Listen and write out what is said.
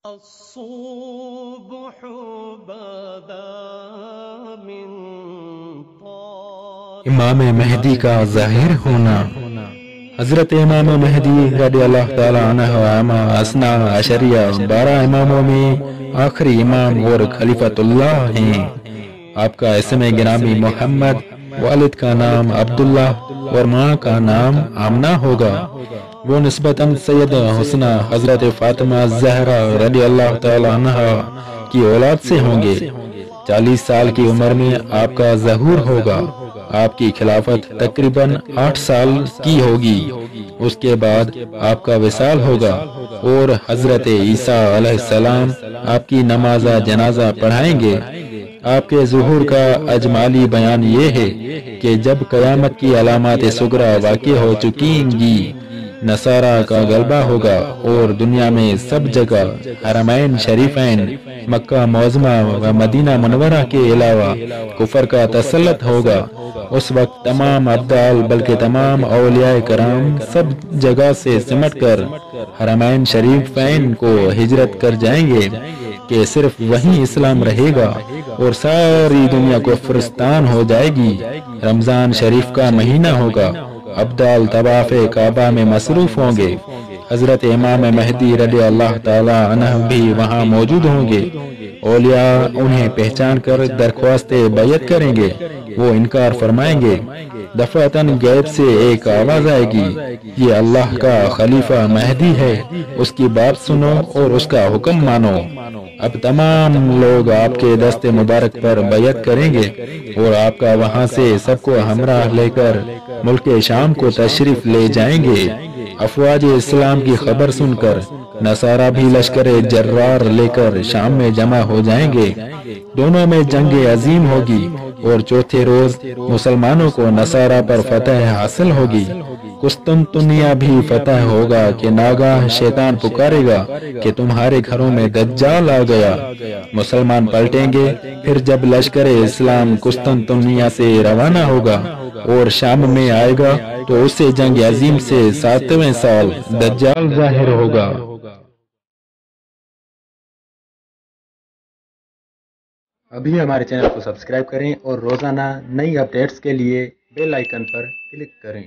الصبح بدا من امام مہدی کا ظاہر ہونا۔ حضرت امام مہدی رضی اللہ تعالی عنہ اما اسنا عشریہ 12 اماموں میں آخری امام اور خلیفۃ اللہ ہیں۔ آپ کا اسم گرامی محمد، والد کا نام عبداللہ اور ماں کا نام آمنہ ہوگا۔ وہ نسبتاً سید حسنہ حضرت فاطمہ زہرا رضی اللہ تعالی عنہ کی اولاد سے ہوں گے۔ 40 سال کی عمر میں آپ کا ظہور ہوگا۔ آپ کی خلافت تقریباً 8 سال کی ہوگی۔ اس کے بعد آپ کا وصال ہوگا اور حضرت عیسیٰ علیہ السلام آپ کی نماز جنازہ پڑھائیں گے۔ آپ کے ظہور کا اجمالی بیان یہ ہے کہ جب قیامت کی علامات صغریٰ واقع ہو چکیں گی، نصارہ کا غلبہ ہوگا اور دنیا میں سب جگہ حرمین شریفین مکہ معظمہ و مدینہ منورہ کے علاوہ کفر کا تسلط ہوگا۔ اس وقت تمام ابدال بلکہ تمام اولیاء کرام سب جگہ سے سمٹ کر حرمین شریفین کو ہجرت کر جائیں گے کہ صرف وہیں اسلام رہے گا اور ساری دنیا کفرستان ہو جائے گی۔ رمضان شریف کا مہینہ ہوگا۔ ابدال طواف کعبہ میں مصروف ہوں گے۔ حضرت امام مہدی رضی اللہ تعالی عنہ بھی وہاں موجود ہوں گے۔ اولیاء انہیں پہچان کر درخواست بیعت کریں گے۔ وہ انکار فرمائیں گے۔ دفعتاً غیب سے ایک آواز آئے گی، یہ اللہ کا خلیفہ مہدی ہے، اس کی بات سنو اور اس کا حکم مانو۔ اب تمام لوگ آپ کے دست مبارک پر بیعت کریں گے اور آپ کا وہاں سے سب کو ہمراہ لے کر ملک شام کو تشریف لے جائیں گے۔ افواج اسلام کی خبر سن کر نصارہ بھی لشکر جرار لے کر شام میں جمع ہو جائیں گے۔ دونوں میں جنگ عظیم ہوگی اور چوتھے روز مسلمانوں کو نصارہ پر فتح حاصل ہوگی۔ قسطنطنیہ بھی فتح ہوگا کہ ناگاہ شیطان پکارے گا کہ تمہارے گھروں میں دجال آ گیا۔ مسلمان پلٹیں گے۔ پھر جب لشکر اسلام قسطنطنیہ سے روانہ ہوگا اور شام میں آئے گا تو اس سے جنگ عظیم سے 7ویں سال دجال ظاہر ہوگا۔ ابھی ہمارے چینل کو سبسکرائب کریں اور روزانہ نئی اپڈیٹس کے لیے بیل آئیکن پر کلک کریں۔